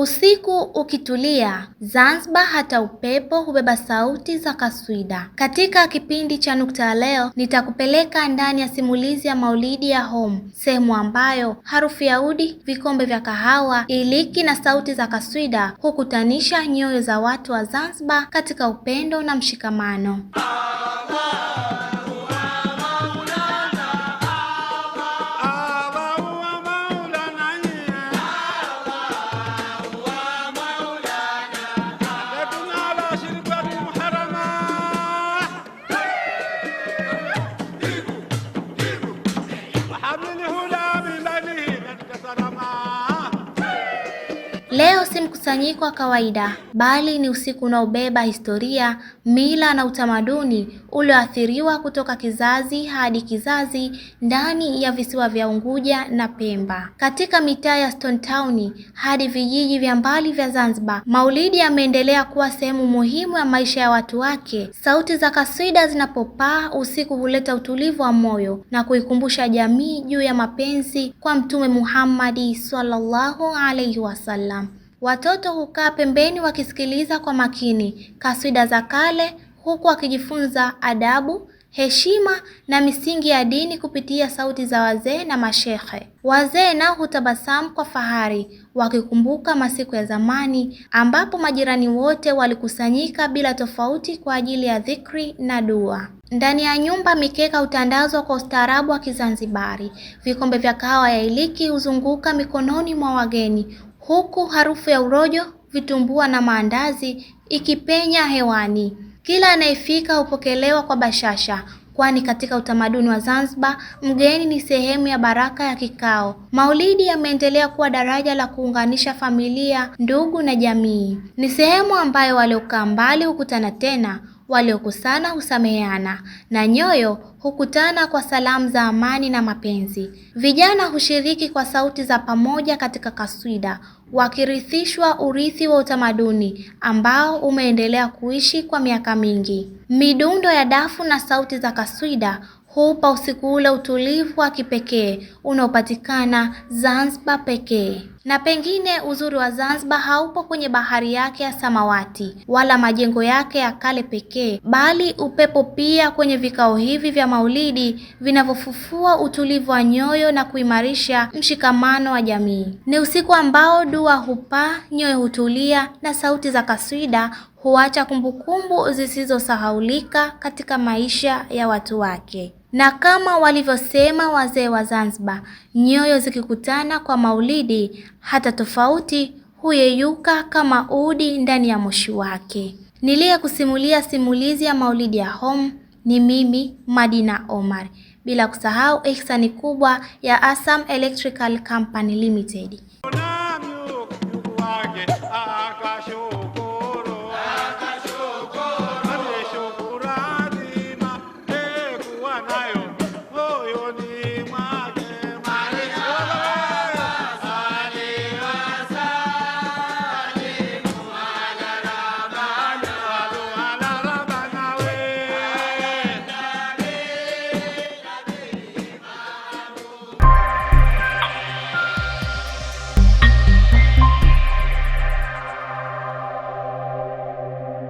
Usiku ukitulia, Zanzibar hata upepo hubeba sauti za kaswida. Katika kipindi cha Nukta ya leo, nitakupeleka ndani ya simulizi ya Maulidi ya Home, sehemu ambayo harufu ya udi, vikombe vya kahawa, iliki na sauti za kaswida hukutanisha nyoyo za watu wa Zanzibar katika upendo na mshikamano. Leo si mkusanyiko wa kawaida, bali ni usiku unaobeba historia, mila na utamaduni ulioathiriwa kutoka kizazi hadi kizazi ndani ya visiwa vya Unguja na Pemba. Katika mitaa ya Stone Town hadi vijiji vya mbali vya Zanzibar, Maulidi yameendelea kuwa sehemu muhimu ya maisha ya watu wake. Sauti za kaswida zinapopaa usiku huleta utulivu wa moyo na kuikumbusha jamii juu ya mapenzi kwa Mtume Muhammad sallallahu alaihi wasallam. Watoto hukaa pembeni wakisikiliza kwa makini kaswida za kale, huku wakijifunza adabu, heshima na misingi ya dini kupitia sauti za wazee na mashehe. Wazee nao hutabasamu kwa fahari wakikumbuka masiku ya zamani ambapo majirani wote walikusanyika bila tofauti kwa ajili ya dhikri na dua. Ndani ya nyumba mikeka hutandazwa kwa ustaarabu wa Kizanzibari. Vikombe vya kahawa ya iliki huzunguka mikononi mwa wageni, huku harufu ya urojo, vitumbua na maandazi ikipenya hewani. Kila anayefika hupokelewa kwa bashasha, kwani katika utamaduni wa Zanzibar, mgeni ni sehemu ya baraka ya kikao. Maulidi yameendelea kuwa daraja la kuunganisha familia, ndugu na jamii. Ni sehemu ambayo waliokaa mbali hukutana tena, waliokusana husameheana na nyoyo hukutana kwa salamu za amani na mapenzi. Vijana hushiriki kwa sauti za pamoja katika kaswida, wakirithishwa urithi wa utamaduni ambao umeendelea kuishi kwa miaka mingi. Midundo ya dafu na sauti za kaswida hupa usiku ule utulivu wa kipekee unaopatikana Zanzibar pekee. Na pengine uzuri wa Zanzibar haupo kwenye bahari yake ya samawati wala majengo yake ya kale pekee, bali upepo pia kwenye vikao hivi vya Maulidi vinavyofufua utulivu wa nyoyo na kuimarisha mshikamano wa jamii. Ni usiku ambao dua hupaa, nyoyo hutulia na sauti za kaswida huacha kumbukumbu zisizosahaulika katika maisha ya watu wake. Na kama walivyosema wazee wa Zanzibar, nyoyo zikikutana kwa Maulidi, hata tofauti huyeyuka kama udi ndani ya moshi wake. Niliyekusimulia simulizi ya Maulidi ya Home ni mimi Madina Omar, bila kusahau ihsani kubwa ya Asam Electrical Company Limited.